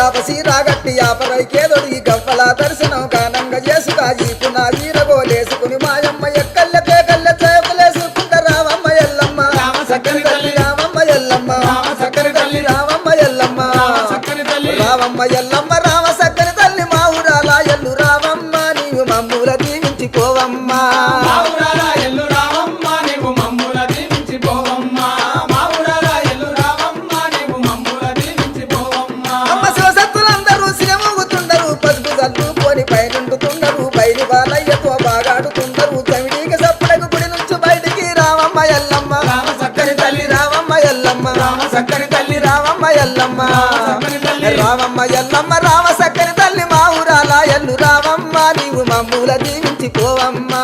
యాపసి రాగట్టి యాపరైకేదొడి గవ్వల దర్శనం కానంగా చేసుగా ఈపున ఈరగోలేసుకుని మాయమ్మ ఎక్కల్ల కేకల్ల చేపలేసుకుంట రావమ్మ ఎల్లమ్మ చక్కని తల్లి రావమ్మ ఎల్లమ్మ చక్కని తల్లి రావమ్మ ఎల్లమ్మ చక్కని తల్లి రావమ్మ ఎల్లమ్మ రామ సక్కని తల్లి మా ఊరాల ఎల్లు రావమ్మ నీవు మమ్ముల దీవించిపోవమ్మా మా ఊరాల ఎల్లు రావమ్మ నీవు మమ్ముల దీవించిపోవమ్మా మా ఊరాల ఎల్లు రావమ్మ నీవు మమ్ముల దీవించిపోవమ్మా అమ్మ శివసత్తులందరూ శివమూగుతుండరు పసుపు చల్లుకొని పైనుండుతుండరు బయలు బాలయ్యతో బాగాడుతుండరు చవిడికి సప్పుడకు గుడి నుంచి బయటికి రావమ్మ ఎల్లమ్మ రామ చక్కని తల్లి రావమ్మ ఎల్లమ్మ రామ చక్కని తల్లి రావమ్మ ఎల్లమ్మ చక్కని తల్లి రావమ్మ ఎల్లమ్మ రామ సక్కని తల్లి మా ఊరాల ఎల్లు రావమ్మ నీవు మమ్ముల దీవించిపోవమ్మా